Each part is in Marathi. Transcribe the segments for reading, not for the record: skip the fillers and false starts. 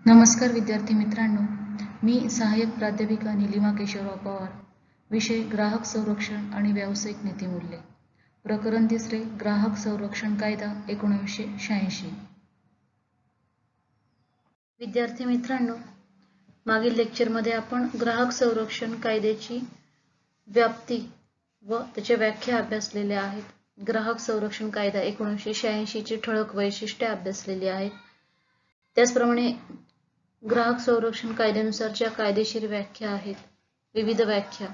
नमस्कार विद्यार्थी मित्रांनो, मी सहाय्यक प्राध्यापिका निलिमा केशवराव पवार. विषय ग्राहक संरक्षण आणि व्यावसायिक नीतिमूल्ये. प्रकरण 3 ग्राहक संरक्षण कायदा 1986. विद्यार्थी मित्रांनो, मागील लेक्चरमध्ये आपण ग्राहक संरक्षण कायद्याची व्याप्ती व त्याच्या व्याख्या अभ्यासलेल्या आहेत. ग्राहक संरक्षण कायदा 1986 ची ठळक वैशिष्ट्ये अभ्यासलेली आहेत. त्याचप्रमाणे ग्राहक संरक्षण कायद्यानुसारच्या कायदेशीर व्याख्या आहेत, विविध व्याख्या,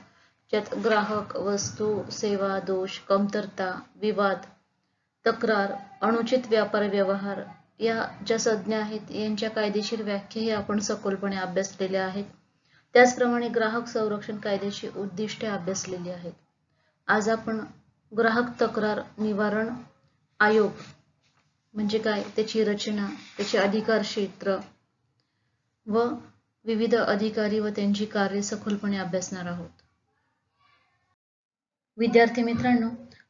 ज्यात ग्राहक, वस्तू, सेवा, दोष, कमतरता, विवाद, तक्रार, अनुचित व्यापार व्यवहार या ज्या संज्ञा आहेत यांच्या कायदेशीर व्याख्याही आपण सखोलपणे अभ्यासलेल्या आहेत. त्याचप्रमाणे ग्राहक संरक्षण कायद्याची उद्दिष्टे अभ्यासलेली आहेत. आज आपण ग्राहक तक्रार निवारण आयोग म्हणजे काय, त्याची रचना, त्याचे अधिकार क्षेत्र व विविध अधिकारी व त्यांची कार्ये सखोलपणे अभ्यासणार आहोत. विद्यार्थी मित्रांनो,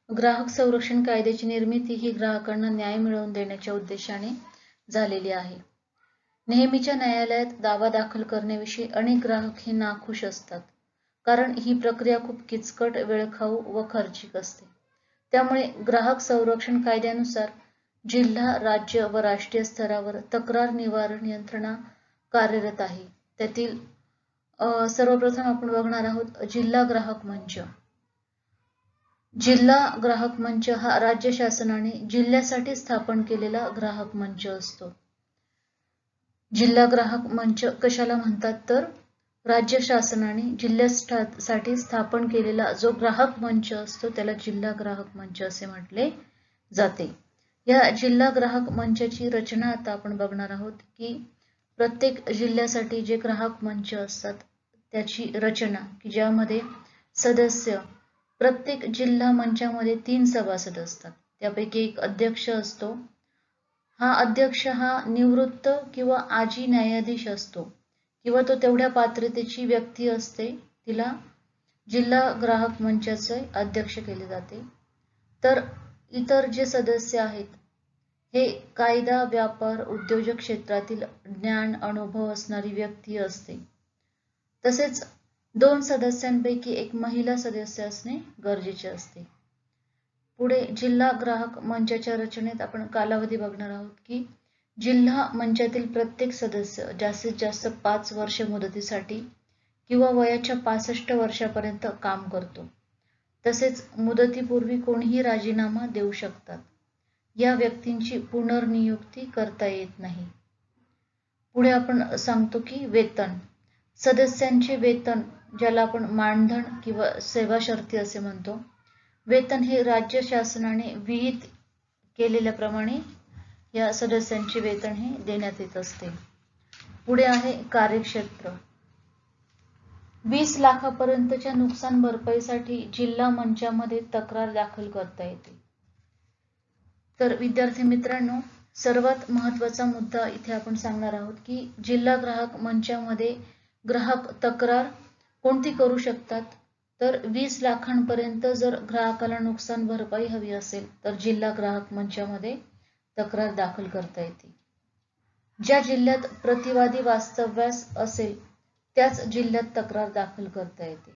ग्राहक संरक्षण कायद्याची निर्मिती ही ग्राहकांना न्याय मिळवून देण्याच्या उद्देशाने झालेली आहे. नेहमीच्या न्यायालयात दावा दाखल करण्याविषयी अनेक ग्राहक हे नाखुश असतात, कारण ही प्रक्रिया खूप किचकट, वेळखाऊ व खर्चिक असते. त्यामुळे ग्राहक संरक्षण कायद्यानुसार जिल्हा, राज्य व राष्ट्रीय स्तरावर तक्रार निवारण यंत्रणा कार्यरत आहे. त्यातील सर्वप्रथम आपण बघणार आहोत जिल्हा ग्राहक मंच. जिल्हा ग्राहक मंच हा राज्य शासनाने जिल्ह्यासाठी स्थापन केलेला ग्राहक मंच असतो. जिल्हा ग्राहक मंच कशाला म्हणतात, तर राज्य शासनाने जिल्ह्यासाठी स्थापन केलेला जो ग्राहक मंच असतो त्याला जिल्हा ग्राहक मंच असे म्हटले जाते. या जिल्हा ग्राहक मंचाची रचना आता आपण बघणार आहोत की प्रत्येक जिल्ह्यासाठी जे ग्राहक मंच असतात त्याची रचना, की ज्यामध्ये सदस्य, प्रत्येक जिल्हा मंचामध्ये 3 सभासद असतात. त्यापैकी एक अध्यक्ष असतो. हा अध्यक्ष हा निवृत्त किंवा आजी न्यायाधीश असतो किंवा तो तेवढ्या पात्रतेची व्यक्ती असते, तिला जिल्हा ग्राहक मंचाचे अध्यक्ष केले जाते. तर इतर जे सदस्य आहेत हे कायदा, व्यापार, उद्योजक क्षेत्रातील ज्ञान, अनुभव असणारी व्यक्ती असते. तसेच 2 सदस्यांपैकी एक महिला सदस्य असणे गरजेचे असते. पुढे जिल्हा ग्राहक मंचाच्या रचनेत आपण कालावधी बघणार आहोत की जिल्हा मंचातील प्रत्येक सदस्य जास्तीत जास्त 5 वर्ष मुदतीसाठी किंवा वयाच्या 65 वर्षापर्यंत काम करतो. तसेच मुदतीपूर्वी कोणीही राजीनामा देऊ शकतात. या व्यक्तींची पुनर्नियुक्ती करता येत नाही. पुढे आपण सांगतो की वेतन, सदस्यांचे वेतन, ज्याला आपण मानधन किंवा सेवा शर्ती असे म्हणतो, वेतन हे राज्य शासनाने विहित केलेल्याप्रमाणे या सदस्यांचे वेतन हे देण्यात येत असते. पुढे आहे कार्यक्षेत्र. 20 लाखापर्यंतच्या नुकसान भरपाईसाठी जिल्हा मंचामध्ये तक्रार दाखल करता येते. तर विद्यार्थी मित्रांनो, सर्वात महत्त्वाचा मुद्दा इथे आपण सांगणार आहोत की जिल्हा ग्राहक मंचामध्ये ग्राहक तक्रार कोणती करू शकतात, तर 20 लाखांपर्यंत जर ग्राहकाला नुकसान भरपाई हवी असेल तर जिल्हा ग्राहक मंचामध्ये तक्रार दाखल करता येते. ज्या जिल्ह्यात प्रतिवादी वास्तव्यास असेल त्याच जिल्ह्यात तक्रार दाखल करता येते.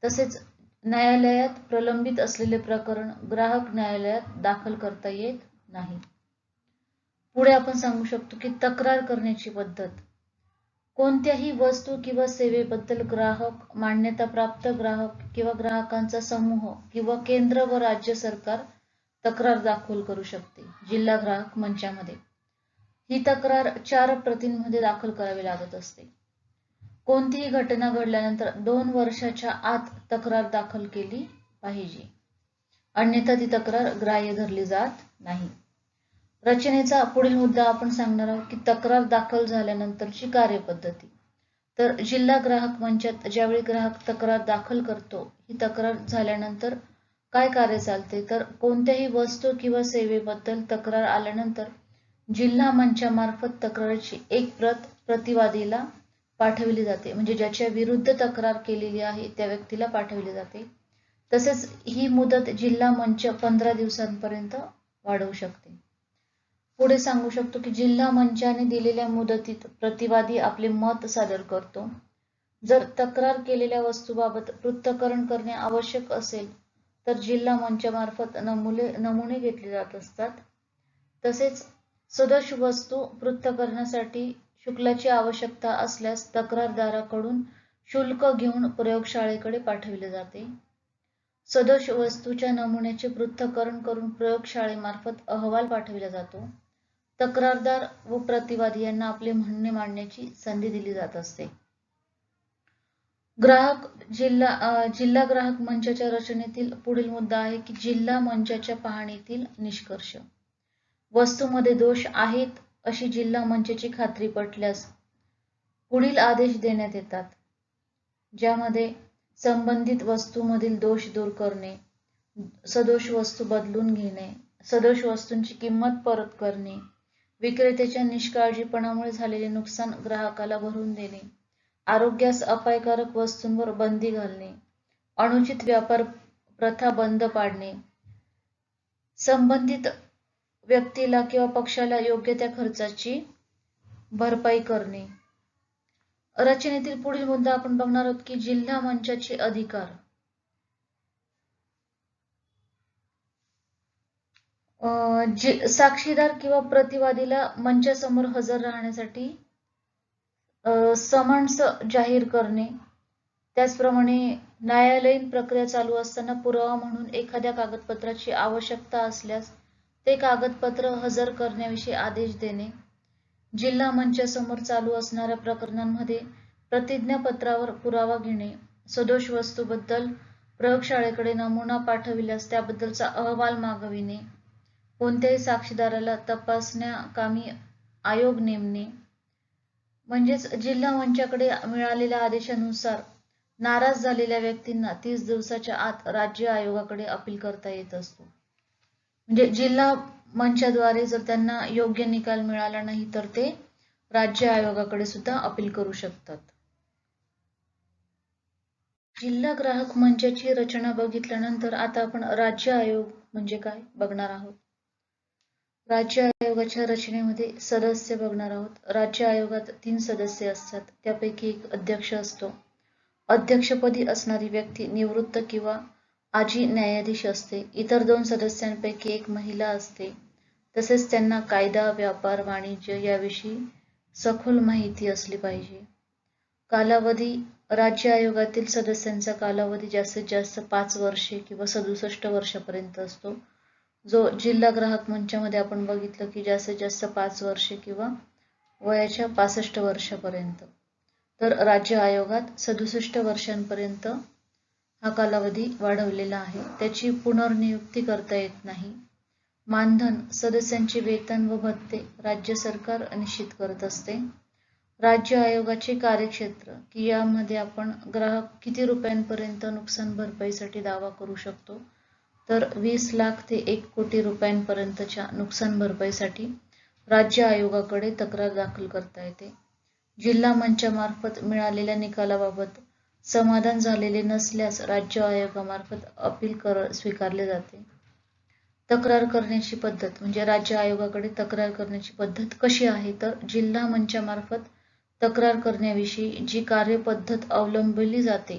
तसेच न्यायालयात प्रलंबित असलेले प्रकरण ग्राहक न्यायालयात दाखल करता येत नाही. पुढे आपण सांगू शकतो की तक्रार करण्याची पद्धत. कोणत्याही वस्तू किंवा सेवेबद्दल ग्राहक, मान्यताप्राप्त ग्राहक किंवा ग्राहकांचा समूह किंवा केंद्र व राज्य सरकार तक्रार दाखल करू शकते जिल्हा ग्राहक मंचामध्ये. ही तक्रार 4 प्रतींमध्ये दाखल करावी लागत असते. कोणतीही घटना घडल्यानंतर 2 वर्षाच्या आत तक्रार दाखल केली पाहिजे, अन्यथा ती तक्रार ग्राह्य धरली जात नाही. रचनेचा पुढील मुद्दा आपण सांगणार आहोत की तक्रार दाखल झाल्यानंतरची कार्यपद्धती. तर जिल्हा ग्राहक मंचात ज्यावेळी ग्राहक तक्रार दाखल करतो, ही तक्रार झाल्यानंतर काय कार्य चालते, तर कोणत्याही वस्तू किंवा सेवेबद्दल तक्रार आल्यानंतर जिल्हा मंचामार्फत तक्रारीची एक प्रत प्रतिवादीला पाठविली जाते, म्हणजे ज्याच्या विरुद्ध तक्रार केलेली आहे त्या व्यक्तीला पाठविली जाते. तसेच ही मुदत जिल्हा मंच 15 दिवसांपर्यंत वाढवू शकते. पुढे सांगू शकतो की जिल्हा मंचाने दिलेल्या मुदतीत प्रतिवादी आपले मत सादर करतो. जर तक्रार केलेल्या वस्तूबाबत पृथक्करण करणे आवश्यक असेल तर जिल्हा मंचामार्फत नमुने घेतले जात असतात. तसेच सदोष वस्तू पृथक्करणासाठी शुल्काची आवश्यकता असल्यास तक्रारदाराकडून शुल्क घेऊन प्रयोगशाळेकडे पाठविले जाते. सदोष वस्तूच्या नमुन्याचे पृथक्करण करून प्रयोगशाळेमार्फत अहवाल पाठविला जातो. तक्रारदार व प्रतिवादी यांना आपले म्हणणे मांडण्याची संधी दिली जात असते. जिल्हा ग्राहक मंचाच्या रचनेतील पुढील मुद्दा आहे की जिल्हा मंचाच्या पाहणीतील निष्कर्ष. वस्तूमध्ये दोष आहेत अशी जिल्हा मंचाची खात्री पटल्यास पुढील आदेश देण्यात येतात, ज्यामध्ये संबंधित वस्तूमधील दोष दूर करणे, सदोष वस्तू बदलून घेणे, सदोष वस्तूंची किंमत परत करणे, विक्रेत्याच्या निष्काळजीपणामुळे झालेले नुकसान ग्राहकाला भरून देणे, आरोग्यास अपायकारक वस्तूंवर बंदी घालणे, अनुचित व्यापार प्रथा बंद पाडणे, संबंधित व्यक्तीला किंवा पक्षाला योग्य त्या खर्चाची भरपाई करणे. रचनेतील पुढील मुद्दा आपण बघणार आहोत की जिल्हा मंचाचे अधिकार. साक्षीदार किंवा प्रतिवादीला मंचासमोर हजर राहण्यासाठी समन्स जाहीर करणे, त्याचप्रमाणे न्यायालयीन प्रक्रिया चालू असताना पुरावा म्हणून एखाद्या कागदपत्राची आवश्यकता असल्यास ते कागदपत्र हजर करण्याविषयी आदेश देणे, जिल्हा मंचासमोर चालू असणाऱ्या प्रकरणांमध्ये प्रतिज्ञापत्रावर पुरावा घेणे, सदोष वस्तूबद्दल प्रयोगशाळेकडे नमुना पाठविल्यास त्याबद्दलचा अहवाल मागविणे, कोणत्याही साक्षीदाराला तपासण्याकामी आयोग नेमणे. म्हणजेच जिल्हा मंचाकडे मिळालेल्या आदेशानुसार नाराज झालेल्या व्यक्तींना 30 दिवसाच्या आत राज्य आयोगाकडे अपील करता येत असतो. म्हणजे जिल्हा मंचाद्वारे जर त्यांना योग्य निकाल मिळाला नाही तर ते राज्य आयोगाकडे सुद्धा अपील करू शकतात. जिल्हा ग्राहक मंचाची रचना बघितल्यानंतर आता आपण राज्य आयोग म्हणजे काय बघणार आहोत. राज्य आयोगाच्या रचनेमध्ये सदस्य बघणार आहोत. राज्य आयोगात 3 सदस्य असतात, त्यापैकी एक अध्यक्ष असतो. अध्यक्षपदी असणारी व्यक्ती निवृत्त किंवा आजी न्यायाधीश असते. इतर 2 सदस्यांपैकी एक महिला असते. तसेच त्यांना कायदा, व्यापार, वाणिज्य याविषयी सखोल माहिती असली पाहिजे. कालावधी. राज्य आयोगातील सदस्यांचा कालावधी जास्तीत जास्त 5 वर्षे किंवा 67 वर्षापर्यंत असतो. जो जिल्हा ग्राहक मंचामध्ये आपण बघितलं की जास्तीत जास्त 5 वर्षे किंवा वयाच्या 65 वर्षापर्यंत. तर राज्य आयोगात 67 वर्षांपर्यंत हा कालावधी वाढवलेला आहे. त्याची पुनर्नियुक्ती करता येत नाही. मानधन. सदस्यांचे वेतन व भत्ते राज्य सरकार निश्चित करत असते. राज्य आयोगाचे कार्यक्षेत्र की यामध्ये आपण ग्राहक किती रुपयांपर्यंत नुकसान भरपाईसाठी दावा करू शकतो, तर 20 लाख ते 1 कोटी रुपयांपर्यंतच्या नुकसान भरपाईसाठी राज्य आयोगाकडे तक्रार दाखल करता येते. जिल्हा मंचामार्फत मिळालेल्या निकालाबाबत समाधान झालेले नसल्यास राज्य आयोगामार्फत अपील स्वीकारले जाते. तक्रार करण्याची पद्धत म्हणजे राज्य आयोगाकडे तक्रार करण्याची पद्धत कशी आहे, तर जिल्हा मंचामार्फत तक्रार करण्याविषयी जी कार्यपद्धत अवलंबली जाते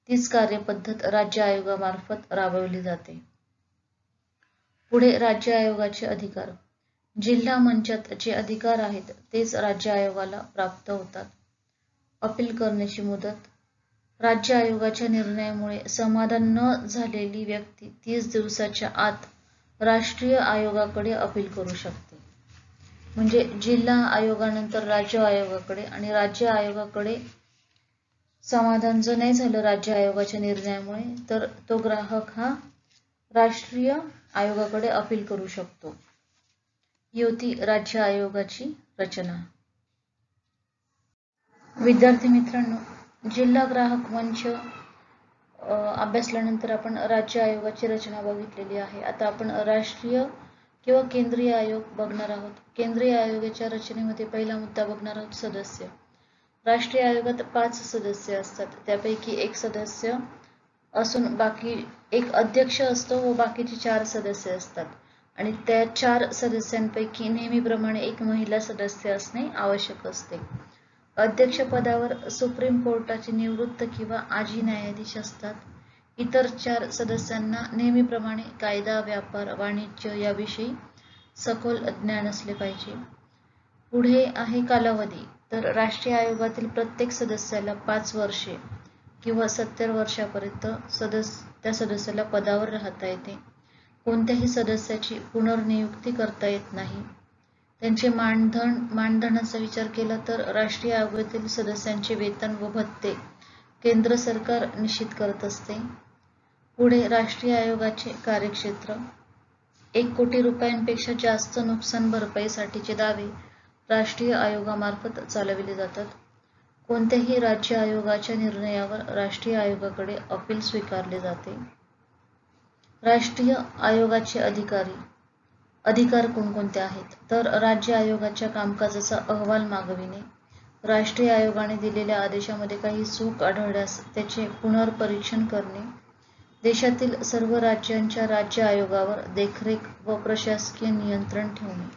तीच कार्यपद्धत राज्य आयोगामार्फत राबवली जाते. पुढे राज्य आयोगाचे अधिकार. जिल्हा मंचात जे अधिकार आहेत तेच राज्य आयोगाला प्राप्त होतात. अपील करण्याची मुदत. राज्य आयोगाच्या निर्णयामुळे समाधान न झालेली व्यक्ती 30 दिवसाच्या आत राष्ट्रीय आयोगाकडे अपील करू शकते. म्हणजे जिल्हा आयोगानंतर राज्य आयोगाकडे, आणि राज्य आयोगाकडे समाधान जर नाही झालं राज्य आयोगाच्या निर्णयामुळे तर तो ग्राहक हा राष्ट्रीय आयोगाकडे अपील करू शकतो. ही होती राज्य आयोगाची रचना. विद्यार्थी मित्रांनो, जिल्हा ग्राहक मंच अभ्यासल्यानंतर आपण राज्य आयोगाची रचना बघितलेली आहे. आता आपण राष्ट्रीय किंवा केंद्रीय आयोग बघणार आहोत. केंद्रीय आयोगाच्या रचनेमध्ये पहिला मुद्दा बघणार आहोत सदस्य. राष्ट्रीय आयोगात 5 सदस्य असतात, त्यापैकी एक सदस्य असून बाकी एक अध्यक्ष असतो व बाकीचे 4 सदस्य असतात. आणि त्या 4 सदस्यांपैकी नेहमीप्रमाणे एक महिला सदस्य असणे आवश्यक असते. अध्यक्षपदावर सुप्रीम कोर्टाचे निवृत्त किंवा आजी न्यायाधीश असतात. इतर 4 सदस्यांना नेहमीप्रमाणे कायदा, व्यापार, वाणिज्य याविषयी सखोल ज्ञान असले पाहिजे. पुढे आहे कालावधी. तर राष्ट्रीय आयोगातील प्रत्येक सदस्याला 5 वर्षे किंवा 70 वर्षापर्यंत त्या सदस्याला पदावर राहता येते. कोणत्याही सदस्याची पुनर्नियुक्ती करता येत नाही. त्यांचे मानधनाचा विचार केला तर राष्ट्रीय आयोगातील सदस्यांचे वेतन व भत्ते केंद्र सरकार निश्चित करत असते. पुढे राष्ट्रीय आयोगाचे कार्यक्षेत्र. 1 कोटी रुपयांपेक्षा जास्त नुकसान भरपाईसाठीचे दावे राष्ट्रीय आयोगामार्फत चालविले जातात. कोणत्याही राज्य आयोगाच्या निर्णयावर राष्ट्रीय आयोगाकडे अपील स्वीकारले जाते. राष्ट्रीय आयोगाचे अधिकार कोणकोणते आहेत? तर राज्य आयोगाच्या कामकाजाचा अहवाल मागविणे, राष्ट्रीय आयोगाने दिलेल्या आदेशामध्ये काही चूक आढळल्यास त्याचे पुनर्परीक्षण करणे, देशातील सर्व राज्यांच्या राज्य आयोगावर देखरेख व प्रशासकीय नियंत्रण ठेवणे.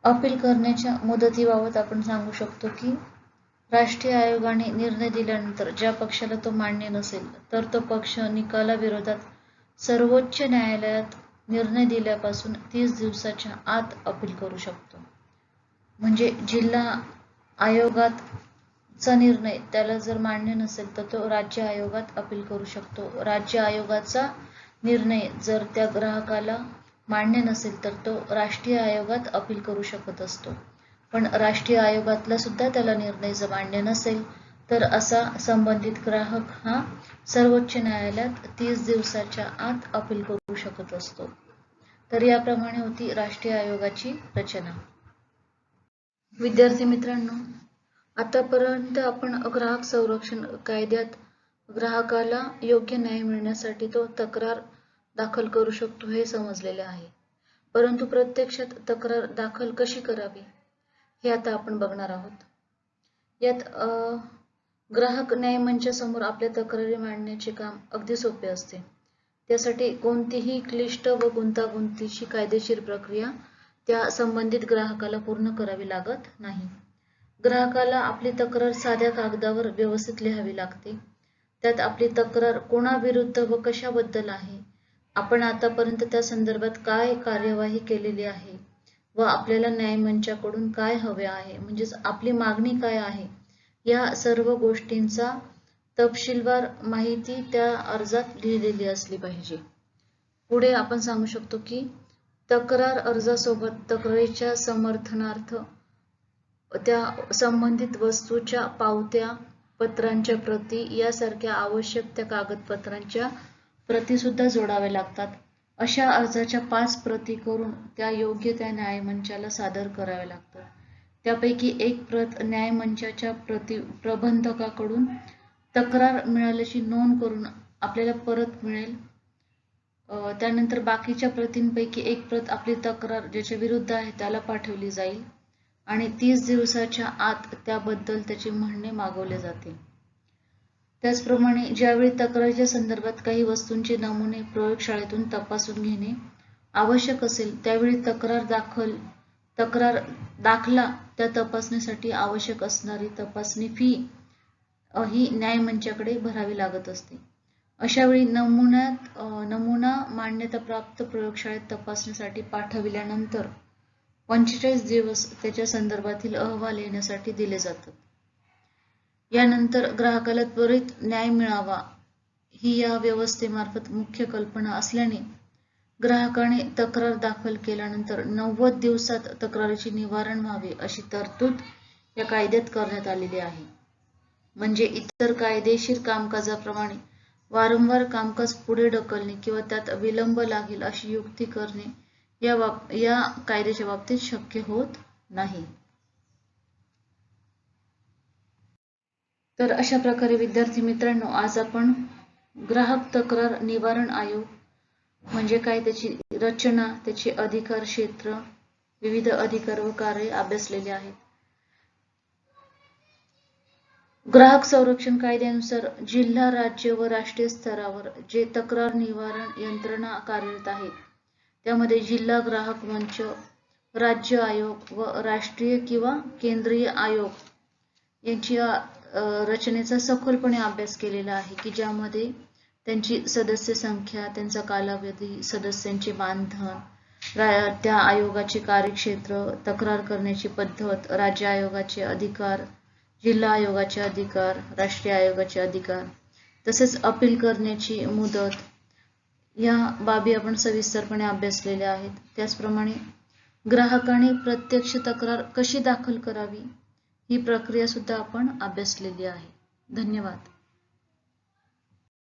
अपील करण्याच्या मुदतीबाबत आपण सांगू शकतो की राष्ट्रीय आयोगाने निर्णय दिल्यानंतर ज्या पक्षाला तो मान्य नसेल तर तो पक्ष निकालाविरोधात सर्वोच्च न्यायालयात निर्णय दिल्यापासून 30 दिवसाच्या आत अपील करू शकतो. म्हणजे जिल्हा आयोगाचा निर्णय त्याला जर मान्य नसेल तर तो राज्य आयोगात अपील करू शकतो. राज्य आयोगाचा निर्णय जर त्या ग्राहकाला मान्य नसेल तर तो राष्ट्रीय आयोगात अपील करू शकत असतो. पण राष्ट्रीय आयोगातला सुद्धा त्याला निर्णय जर मान्य नसेल तर असा संबंधित ग्राहक हा सर्वोच्च न्यायालयात 30 दिवसाच्या आत अपील करू शकत असतो. तर याप्रमाणे होती राष्ट्रीय आयोगाची रचना. विद्यार्थी मित्रांनो, आतापर्यंत आपण ग्राहक संरक्षण कायद्यात ग्राहकाला योग्य न्याय मिळण्यासाठी तो तक्रार दाखल करू शकतो हे समजलेले आहे. परंतु प्रत्यक्षात तक्रार दाखल कशी करावी हे आता आपण बघणार आहोत. यात ग्राहक न्याय मंचासमोर आपल्या तक्रारी मांडण्याचे काम अगदी सोपे असते. त्यासाठी कोणतीही क्लिष्ट व गुंतागुंतीची कायदेशीर प्रक्रिया त्या संबंधित ग्राहकाला पूर्ण करावी लागत नाही. ग्राहकाला आपली तक्रार साध्या कागदावर व्यवस्थित लिहावी लागते. त्यात आपली तक्रार कोणाविरुद्ध व कशाबद्दल आहे, आपण आतापर्यंत त्या संदर्भात काय कार्यवाही केलेली आहे व आपल्याला न्यायमंचाकडून काय हवे आहे, म्हणजेच आपली मागणी काय आहे, या सर्व गोष्टींचा तपशीलवार माहिती त्या अर्जात लिहिलेली असली पाहिजे. पुढे आपण सांगू शकतो की तक्रार अर्जासोबत तक्रारीच्या समर्थनार्थ त्या संबंधित वस्तूच्या पावत्या, पत्रांच्या प्रती यासारख्या आवश्यक त्या कागदपत्रांच्या प्रती सुद्धा जोडाव्या लागतात. अशा अर्जाच्या 5 प्रती करून त्या योग्य त्या न्यायमंचाला सादर कराव्या लागतात. त्यापैकी एक प्रत न्यायमंचाच्या प्रबंधकाकडून तक्रार मिळाल्याची नोंद करून आपल्याला परत मिळेल. त्यानंतर बाकीच्या प्रतींपैकी एक प्रत आपली तक्रार ज्याच्या विरुद्ध आहे त्याला पाठवली जाईल आणि 30 दिवसाच्या आत त्याबद्दल त्याचे म्हणणे मागवले जाते. त्याचप्रमाणे ज्यावेळी तक्रारीच्या संदर्भात काही वस्तूंचे नमुने प्रयोगशाळेतून तपासून घेणे आवश्यक असेल त्यावेळी तक्रार दाखला त्या तपासणीसाठी आवश्यक असणारी तपासणी फी ही न्यायमंचाकडे भरावी लागत असते. अशावेळी नमुना मान्यताप्राप्त प्रयोगशाळेत तपासणीसाठी पाठविल्यानंतर 45 दिवस त्याच्या संदर्भातील अहवाल येण्यासाठी दिले जातात. यानंतर ग्राहकाला त्वरित न्याय मिळावा ही या व्यवस्थेमार्फत मुख्य कल्पना असल्याने ग्राहकाने तक्रार दाखल केल्यानंतर 90 दिवसात तक्रारीचे निवारण व्हावे अशी तरतूद या कायद्यात करण्यात आलेली आहे. म्हणजे इतर कायदेशीर कामकाजाप्रमाणे वारंवार कामकाज पुढे ढकलणे किंवा त्यात विलंब लागेल अशी युक्ती करणे या कायद्याच्या बाबतीत शक्य होत नाही. तर अशा प्रकारे विद्यार्थी मित्रांनो, आज आपण ग्राहक तक्रार निवारण आयोग म्हणजे काय, त्याची रचना, त्याचे अधिकार क्षेत्र, विविध अधिकार व कार्य अभ्यासलेले आहेत. ग्राहक संरक्षण कायद्यानुसार जिल्हा, राज्य व राष्ट्रीय स्तरावर जे तक्रार निवारण यंत्रणा कार्यरत आहे त्यामध्ये जिल्हा ग्राहक मंच, राज्य आयोग व राष्ट्रीय किंवा केंद्रीय आयोग यांची रचनेचा सखोलपणे अभ्यास केलेला आहे की ज्यामध्ये त्यांची सदस्य संख्या, त्यांचा कालावधी, सदस्यांचे मानधन, त्या आयोगाचे कार्यक्षेत्र, तक्रार करण्याची पद्धत, राज्य आयोगाचे अधिकार, जिल्हा आयोगाचे अधिकार, राष्ट्रीय आयोगाचे अधिकार, तसेच अपील करण्याची मुदत या बाबी आपण सविस्तरपणे अभ्यासलेल्या आहेत. त्याचप्रमाणे ग्राहकाने प्रत्यक्ष तक्रार कशी दाखल करावी ही प्रक्रिया सुद्धा आपण अभ्यासलेली आहे. धन्यवाद.